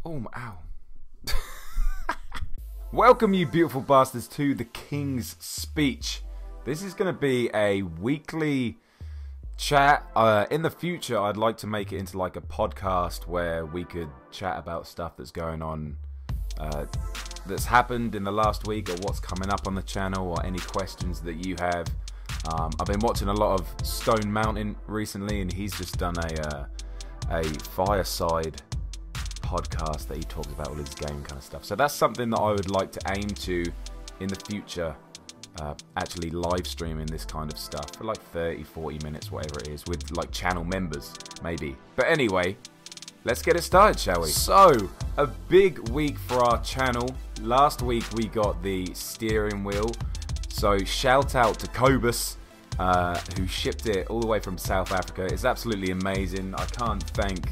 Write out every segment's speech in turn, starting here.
Oh, ow. Welcome, you beautiful bastards, to the King's Speech. This is going to be a weekly chat. In the future, I'd like to make it into like a podcast where we could chat about stuff that's going on, that's happened in the last week, or what's coming up on the channel, or any questions that you have. I've been watching a lot of Stone Mountain recently, and he's just done a fireside podcast that he talks about all his game kind of stuff. So that's something that I would like to aim to in the future, actually live streaming this kind of stuff for like 30-40 minutes, whatever it is, with like channel members maybe. But anyway, let's get it started, shall we? So, a big week for our channel. Last week we got the steering wheel, so shout out to Cobus, who shipped it all the way from South Africa. It's absolutely amazing. I can't thank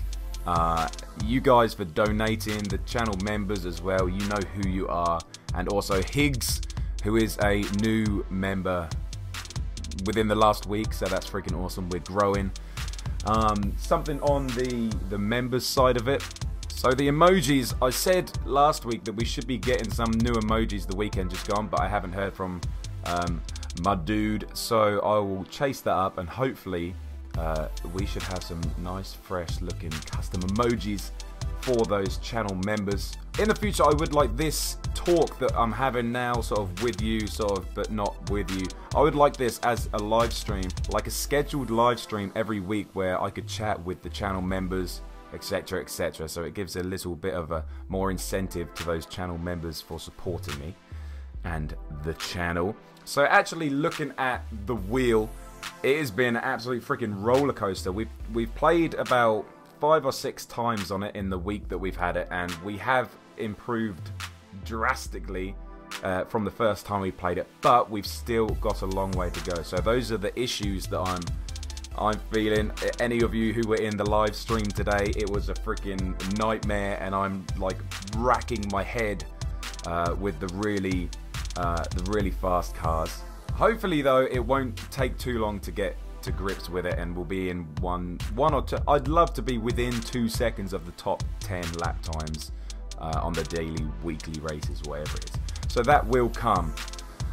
you guys for donating, the channel members as well. You know who you are. And also Higgs, who is a new member within the last week, so that's freaking awesome. We're growing. Something on the members side of it. So the emojis, I said last week that we should be getting some new emojis the weekend just gone, but I haven't heard from my dude, so I will chase that up, and hopefully we should have some nice fresh looking custom emojis for those channel members. In the future, I would like this talk that I'm having now, sort of with you, sort of, but not with you. I would like this as a live stream, like a scheduled live stream every week where I could chat with the channel members, etc, etc. So it gives a little bit of a more incentive to those channel members for supporting me and the channel. So actually looking at the wheel, it has been an absolute freaking roller coaster. We've played about 5 or 6 times on it in the week that we've had it, and we have improved drastically from the first time we played it, but we've still got a long way to go. So those are the issues that I'm feeling. Any of you who were in the live stream today, it was a freaking nightmare, and I'm like racking my head with the really fast cars. Hopefully though, it won't take too long to get to grips with it, and we'll be in one or two. I'd love to be within 2 seconds of the top 10 lap times on the daily, weekly races, whatever it is. So that will come.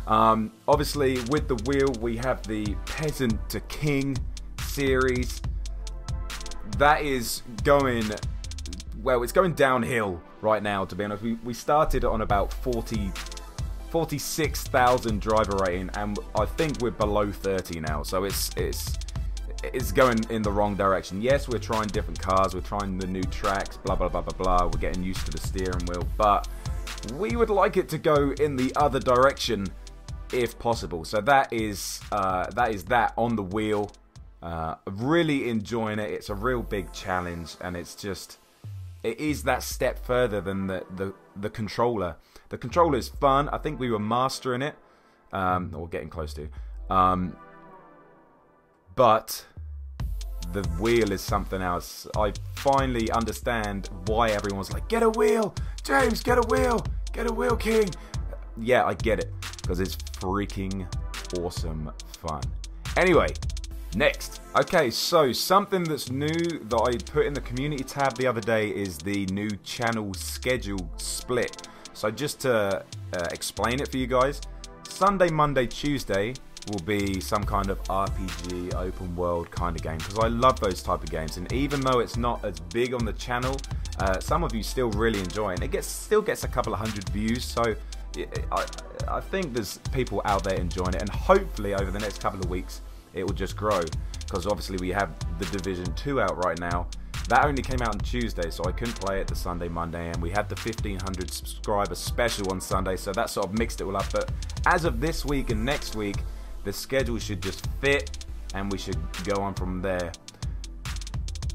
Obviously, with the wheel, we have the Peasant to King series. That is going, well, it's going downhill right now, to be honest. We started on about 46,000 driver rating, and I think we're below 30 now, so it's going in the wrong direction. Yes, we're trying different cars, we're trying the new tracks, blah blah blah blah blah, we're getting used to the steering wheel, but we would like it to go in the other direction if possible. So that is that on the wheel. Really enjoying it. It's a real big challenge, and it is that step further than the controller. The controller is fun. I think we were mastering it, or getting close to. But the wheel is something else. I finally understand why everyone's like, get a wheel, James, get a wheel, King. Yeah, I get it, because it's freaking awesome fun. Anyway, next. Okay, so something that's new that I put in the community tab the other day is the new channel schedule split. So just to explain it for you guys, Sunday, Monday, Tuesday will be some kind of RPG, open world kind of game, because I love those type of games. And even though it's not as big on the channel, some of you still really enjoy it. And it still gets a couple of 100 views, so I think there's people out there enjoying it. And hopefully over the next couple of weeks, it will just grow, because obviously we have the Division 2 out right now. That only came out on Tuesday, so I couldn't play it the Sunday, Monday, and we had the 1,500 subscriber special on Sunday, so that sort of mixed it all up. But as of this week and next week, the schedule should just fit, and we should go on from there.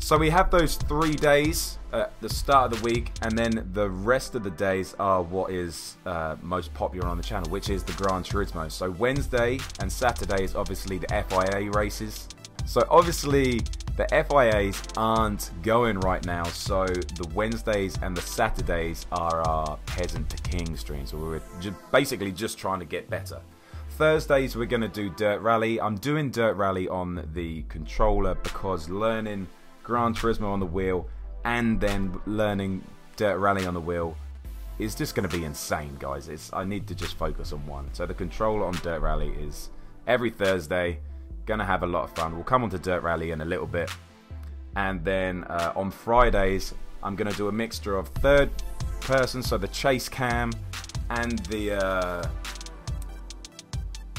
So we have those 3 days at the start of the week, and then the rest of the days are what is most popular on the channel, which is the Gran Turismo. So Wednesday and Saturday is obviously the FIA races. So obviously the FIAs aren't going right now, so the Wednesdays and the Saturdays are our Peasant to King streams, so we're basically just trying to get better. Thursdays we're going to do Dirt Rally. I'm doing Dirt Rally on the controller because learning Gran Turismo on the wheel and then learning Dirt Rally on the wheel is just going to be insane, guys. I need to just focus on one. So the controller on Dirt Rally is every Thursday. Gonna have a lot of fun. We'll come on to Dirt Rally in a little bit. And then on Fridays, I'm going to do a mixture of third person, so the chase cam, and the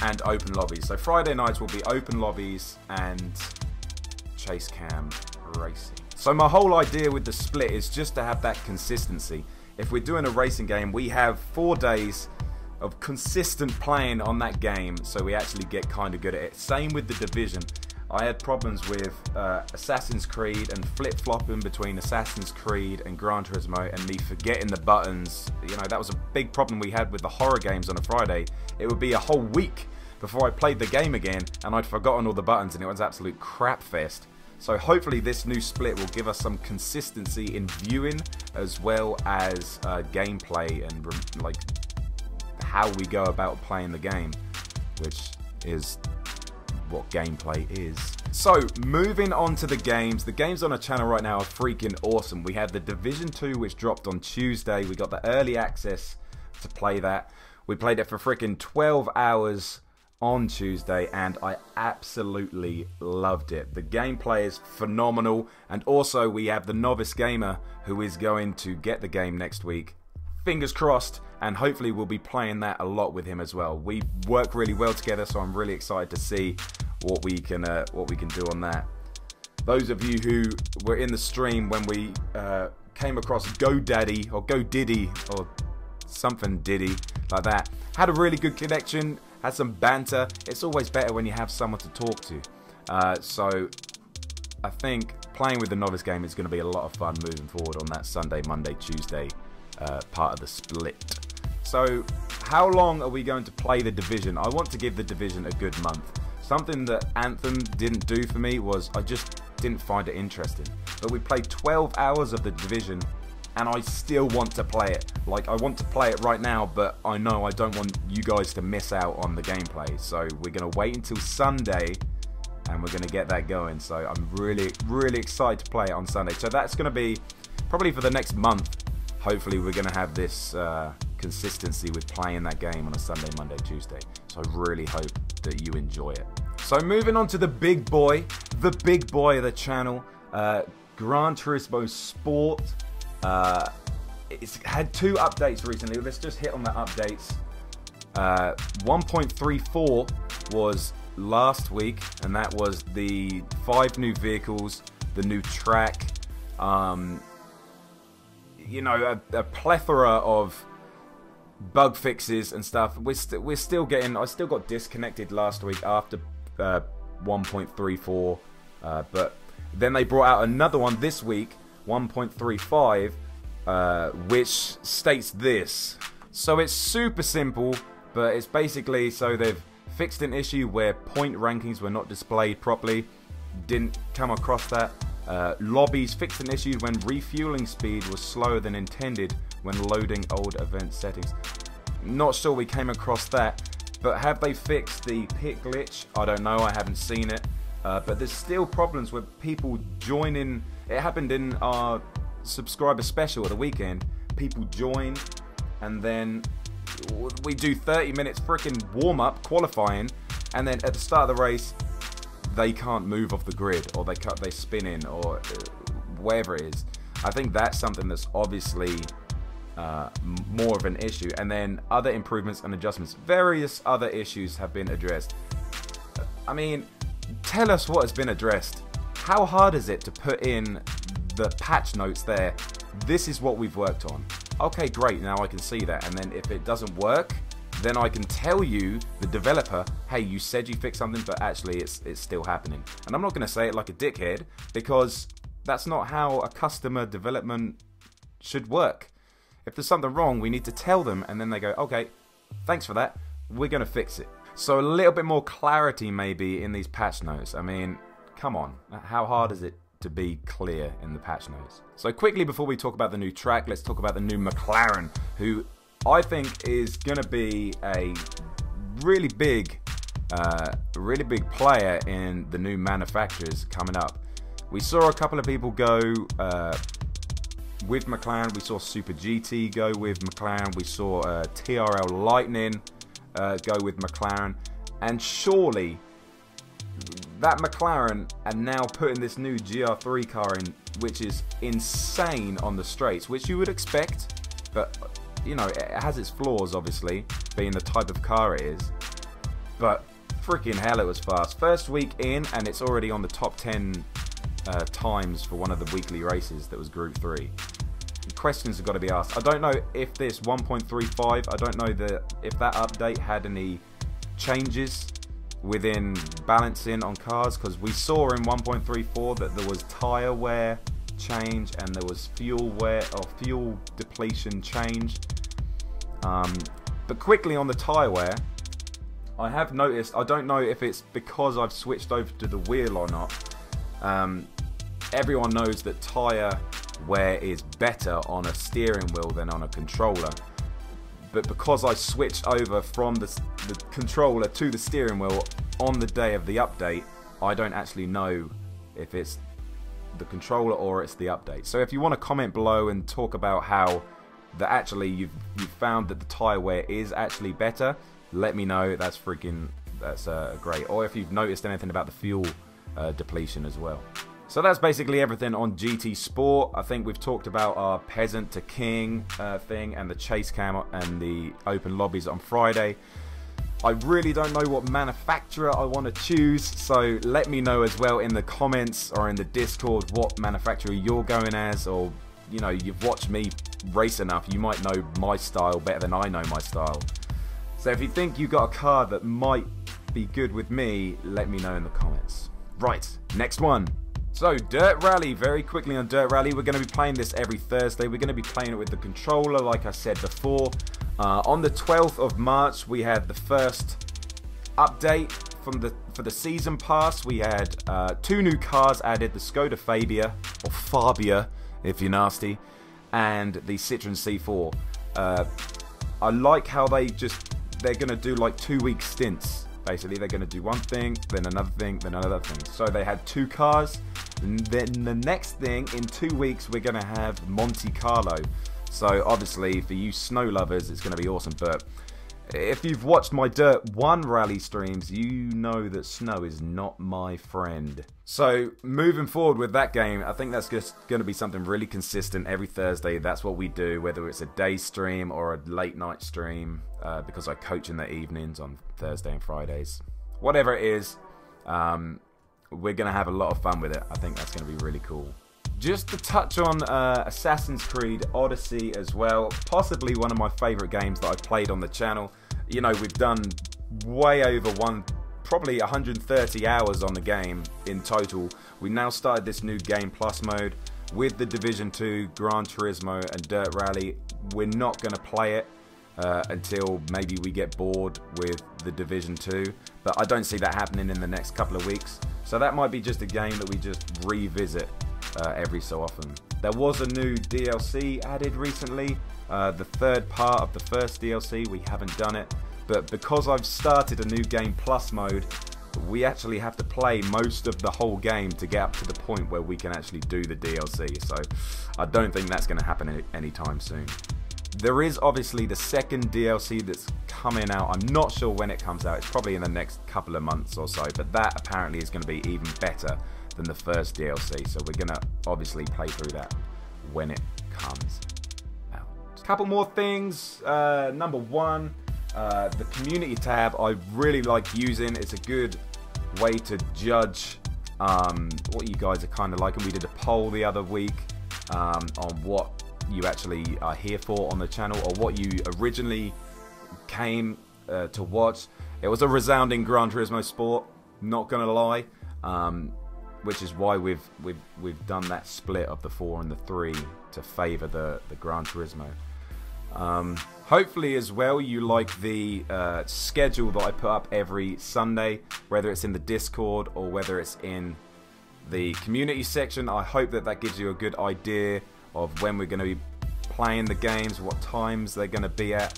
and open lobbies. So Friday nights will be open lobbies and chase cam racing. So my whole idea with the split is just to have that consistency. If we're doing a racing game, we have 4 days of consistent playing on that game, so we actually get kind of good at it. Same with the Division. I had problems with Assassin's Creed and flip-flopping between Assassin's Creed and Gran Turismo and me forgetting the buttons. You know, that was a big problem we had with the horror games on a Friday. It would be a whole week before I played the game again and I'd forgotten all the buttons and it was absolute crap fest. So hopefully this new split will give us some consistency in viewing as well as gameplay and like how we go about playing the game, which is what gameplay is. So moving on to the games on our channel right now are freaking awesome. We had the Division 2 which dropped on Tuesday. We got the early access to play that. We played it for freaking 12 hours on Tuesday and I absolutely loved it. The gameplay is phenomenal, and also we have the Novice Gamer who is going to get the game next week. Fingers crossed, and hopefully we'll be playing that a lot with him as well. We work really well together, so I'm really excited to see what we can do on that. Those of you who were in the stream when we came across GoDaddy or GoDiddy or something Diddy like that, had a really good connection, had some banter. It's always better when you have someone to talk to. So I think playing with the Novice Game is going to be a lot of fun moving forward on that Sunday, Monday, Tuesday part of the split. So how long are we going to play the Division? I want to give the Division a good month. Something that Anthem didn't do for me was I just didn't find it interesting. But we played 12 hours of the Division and I still want to play it. Like, I want to play it right now, but I know I don't want you guys to miss out on the gameplay. So we're going to wait until Sunday and we're going to get that going. So I'm really, really excited to play it on Sunday. So that's going to be probably for the next month. Hopefully we're going to have this consistency with playing that game on a Sunday, Monday, Tuesday. So I really hope that you enjoy it. So moving on to the big boy of the channel, Gran Turismo Sport. It's had 2 updates recently. Let's just hit on the updates. 1.34 was last week, and that was the 5 new vehicles, the new track, you know, a plethora of bug fixes and stuff. We're still getting. I still got disconnected last week after 1.34, but then they brought out another one this week, 1.35, which states this. So it's super simple, but it's basically, so they've fixed an issue where point rankings were not displayed properly. Didn't come across that. Lobbies fixed an issue when refueling speed was slower than intended when loading old event settings. Not sure we came across that, but have they fixed the pit glitch? I don't know, I haven't seen it. But there's still problems with people joining. It happened in our subscriber special at the weekend. People join and then we do 30 minutes freaking warm-up qualifying, and then at the start of the race they can't move off the grid, or they spin in, or whatever it is. I think that's something that's obviously more of an issue. And then other improvements and adjustments. Various other issues have been addressed. I mean, tell us what has been addressed. How hard is it to put in the patch notes there? This is what we've worked on. Okay, great, now I can see that. And then if it doesn't work, then I can tell you, the developer, hey, you said you fixed something, but actually it's still happening. And I'm not going to say it like a dickhead, because that's not how a customer development should work. If there's something wrong, we need to tell them, and then they go, okay, thanks for that, we're going to fix it. So a little bit more clarity maybe in these patch notes. I mean, come on, how hard is it to be clear in the patch notes? So quickly, before we talk about the new track, let's talk about the new McLaren, who I think is going to be a really big player in the new manufacturers coming up. We saw a couple of people go with McLaren. We saw Super GT go with McLaren. We saw TRL Lightning go with McLaren. And surely that McLaren are now putting this new GR3 car in, which is insane on the straights, which you would expect, but you know, it has its flaws, obviously, being the type of car it is. But freaking hell, it was fast. First week in, and it's already on the top 10 times for one of the weekly races that was Group 3. Questions have got to be asked. I don't know if this 1.35, I don't know if that update had any changes within balancing on cars, because we saw in 1.34 that there was tyre wear change and there was fuel wear or fuel depletion change. But quickly on the tyre wear, I have noticed, I don't know if it's because I've switched over to the wheel or not, everyone knows that tyre wear is better on a steering wheel than on a controller. But because I switched over from the controller to the steering wheel on the day of the update, I don't actually know if it's the controller or it's the update. So if you want to comment below and talk about how actually you've found that the tyre wear is actually better, let me know. That's great. Or if you've noticed anything about the fuel depletion as well. So that's basically everything on GT Sport. I think we've talked about our peasant to king thing and the chase cam and the open lobbies on Friday. I really don't know what manufacturer I want to choose, so let me know as well in the comments or in the Discord what manufacturer you're going as, or you know, you've watched me race enough, you might know my style better than I know my style. So if you think you've got a car that might be good with me, let me know in the comments. Right, next one. So, Dirt Rally, very quickly on Dirt Rally, we're going to be playing this every Thursday. We're going to be playing it with the controller, like I said before. On the 12th of March, we had the first update for the season pass. We had 2 new cars added, the Skoda Fabia, or Fabia, if you're nasty, and the Citroen C4. I like how they're going to do like 2-week stints. Basically, they're going to do one thing, then another thing, then another thing. So they had 2 cars. And then the next thing, in 2 weeks, we're going to have Monte Carlo. So obviously, for you snow lovers, it's going to be awesome. But if you've watched my Dirt 1 rally streams, you know that snow is not my friend. So moving forward with that game, I think that's just going to be something really consistent every Thursday. That's what we do, whether it's a day stream or a late night stream, because I coach in the evenings on Thursday and Fridays. Whatever it is, we're going to have a lot of fun with it. I think that's going to be really cool. Just to touch on Assassin's Creed Odyssey as well, possibly one of my favourite games that I've played on the channel. You know, we've done way over probably 130 hours on the game in total. We now started this new Game Plus mode with the Division 2, Gran Turismo and Dirt Rally. We're not going to play it until maybe we get bored with the Division 2, but I don't see that happening in the next couple of weeks. So that might be just a game that we just revisit every so often. There was a new DLC added recently, the 3rd part of the first DLC. We haven't done it, but because I've started a new Game Plus mode, we actually have to play most of the whole game to get up to the point where we can actually do the DLC. So I don't think that's going to happen anytime soon. There is obviously the 2nd DLC that's coming out. I'm not sure when it comes out. It's probably in the next couple of months or so, but that apparently is going to be even better than the first DLC, so we're gonna obviously play through that when it comes out. Couple more things. Number 1, the community tab I really like using. It's a good way to judge what you guys are kind of like, and we did a poll the other week on what you actually are here for on the channel, or what you originally came to watch. It was a resounding Gran Turismo Sport, not gonna lie. Which is why we've done that split of the 4 and the 3 to favour the Gran Turismo. Hopefully as well you like the schedule that I put up every Sunday, whether it's in the Discord or whether it's in the community section. I hope that gives you a good idea of when we're going to be playing the games, what times they're going to be at.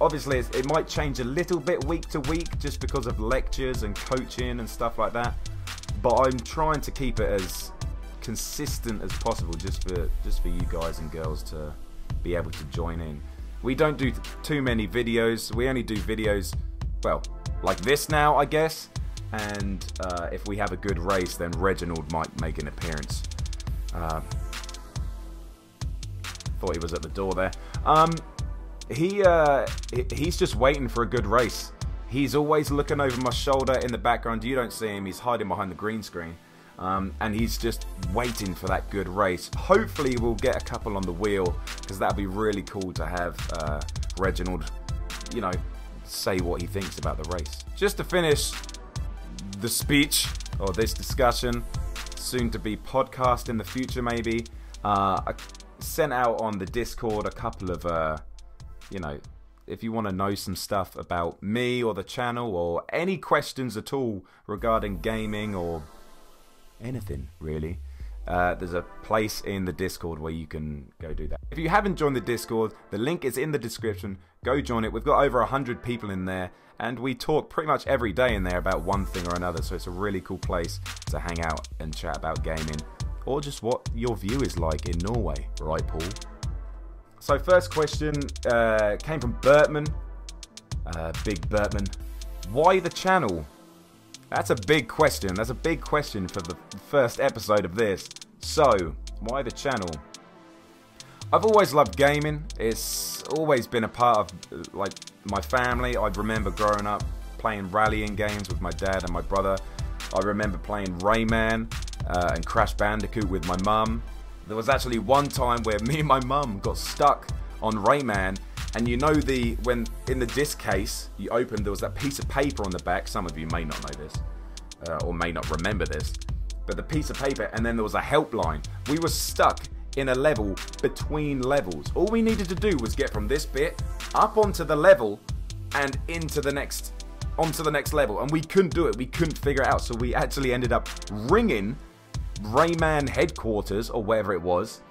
Obviously it might change a little bit week to week just because of lectures and coaching and stuff like that. But I'm trying to keep it as consistent as possible, just for you guys and girls to be able to join in. We don't do too many videos. We only do videos, well, like this now, I guess. And if we have a good race, then Reginald might make an appearance. Thought he was at the door there. He's just waiting for a good race. He's always looking over my shoulder in the background. You don't see him. He's hiding behind the green screen. And he's just waiting for that good race. Hopefully we'll get a couple on the wheel, because that'd be really cool to have Reginald, you know, say what he thinks about the race. Just to finish the speech, or this discussion, soon to be podcast in the future maybe, I sent out on the Discord a couple of, you know, if you want to know some stuff about me or the channel, or any questions at all regarding gaming or anything really, there's a place in the Discord where you can go do that. If you haven't joined the Discord, the link is in the description. Go join it. We've got over 100 people in there, and we talk pretty much every day in there about one thing or another, so it's a really cool place to hang out and chat about gaming, or just what your view is like in Norway, right, Paul? So first question came from Birdman, Big Birdman. Why the channel? That's a big question. That's a big question for the first episode of this. So, why the channel? I've always loved gaming. It's always been a part of like my family. I remember growing up playing rallying games with my dad and my brother. I remember playing Rayman and Crash Bandicoot with my mum. There was actually one time where me and my mum got stuck on Rayman, and you know when in the disc case you opened, there was that piece of paper on the back. Some of you may not know this, or may not remember this, but the piece of paper, and then there was a helpline. We were stuck in a level between levels. All we needed to do was get from this bit up onto the level and onto the next level, and we couldn't do it. We couldn't figure it out, so we actually ended up ringing Rayman headquarters or wherever it was,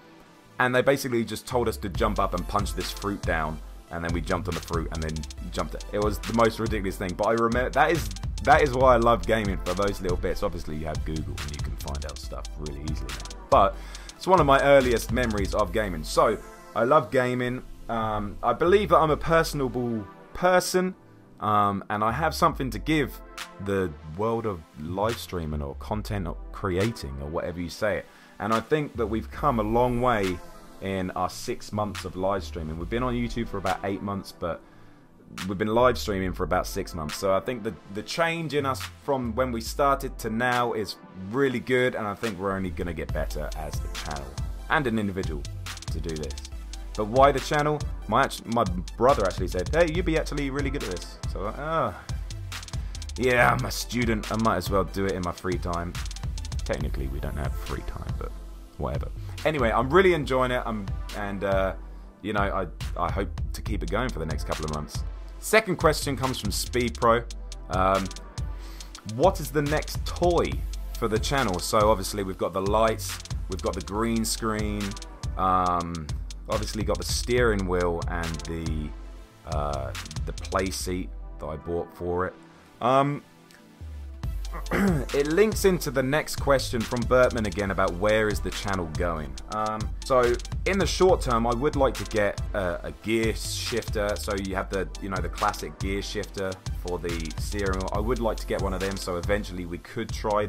and they basically just told us to jump up and punch this fruit down, and then we jumped on the fruit and then jumped it. It was the most ridiculous thing, but I remember that is why I love gaming, for those little bits. Obviously you have Google and you can find out stuff really easily now, but it's one of my earliest memories of gaming. So I love gaming. I believe that I'm a personable person, and I have something to give the world of live streaming or content or creating, or whatever you say it. And I think that we've come a long way in our 6 months of live streaming. We've been on YouTube for about 8 months, but we've been live streaming for about 6 months. So I think the change in us from when we started to now is really good, and I think we're only going to get better as a channel and an individual to do this. But why the channel? My brother actually said, hey, you'd be actually really good at this. So yeah, I'm a student, I might as well do it in my free time. Technically we don't have free time, but whatever. Anyway, I'm really enjoying it, you know, I hope to keep it going for the next couple of months. Second question comes from Speed Pro. What is the next toy for the channel? So obviously we've got the lights, we've got the green screen, obviously got the steering wheel and the play seat that I bought for it. It links into the next question from Birdman again about where is the channel going. So in the short term, I would like to get a gear shifter. So you have the the classic gear shifter for the steering wheel. I would like to get one of them. So eventually we could try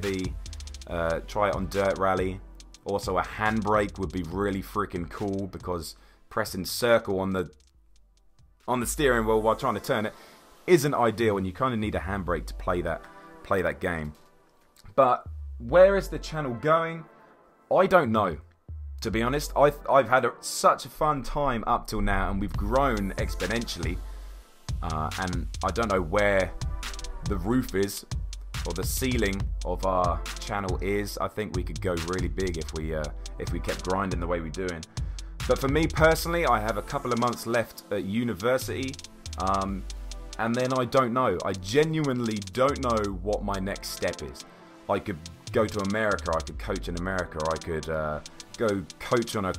try it on Dirt Rally. Also, a handbrake would be really freaking cool, because pressing circle on the steering wheel while trying to turn it isn't ideal, and you kind of need a handbrake to play that game. But where is the channel going? I don't know, to be honest. I've had such a fun time up till now, and we've grown exponentially, and I don't know where the roof is or the ceiling of our channel is. I think we could go really big if we kept grinding the way we're doing. But for me personally, I have a couple of months left at university, and then I don't know. I genuinely don't know what my next step is. I could go to America, I could coach in America, I could go coach on a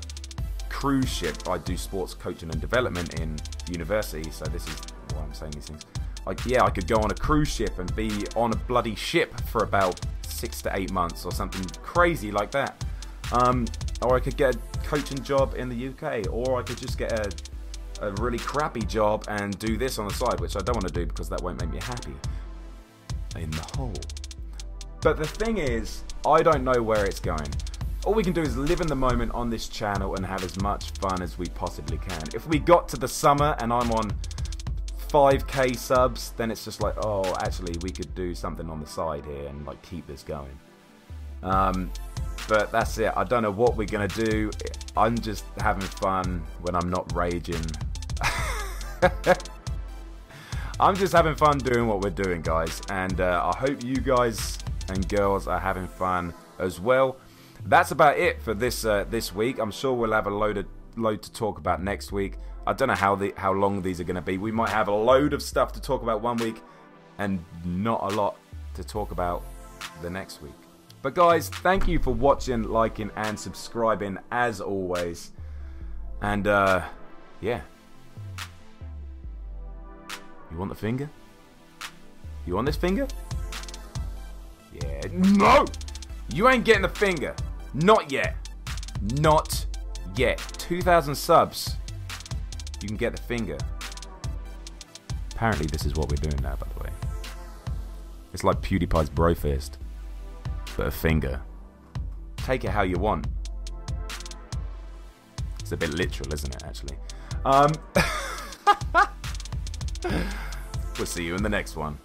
cruise ship. I do sports coaching and development in university, so this is why I'm saying these things. Like, yeah, I could go on a cruise ship and be on a bloody ship for about 6 to 8 months or something crazy like that. Or I could get a coaching job in the UK, or I could just get a really crappy job and do this on the side, which I don't want to do because that won't make me happy in the hole. But the thing is, I don't know where it's going. All we can do is live in the moment on this channel and have as much fun as we possibly can. If we got to the summer and I'm on 5k subs, then it's just like, oh, actually we could do something on the side here and like keep this going. But that's it. I don't know what we're gonna do. I'm just having fun when I'm not raging. I'm just having fun doing what we're doing, guys, and I hope you guys and girls are having fun as well. That's about it for this week. I'm sure we'll have a load to talk about next week. I don't know how long these are going to be. We might have a load of stuff to talk about one week and not a lot to talk about the next week. But guys, thank you for watching, liking, and subscribing as always. And yeah. You want the finger? You want this finger? Yeah. No! You ain't getting the finger. Not yet. Not yet. 2,000 subs. You can get the finger. Apparently this is what we're doing now, by the way. It's like PewDiePie's Brofist, but a finger. Take it how you want. It's a bit literal, isn't it, actually? We'll see you in the next one.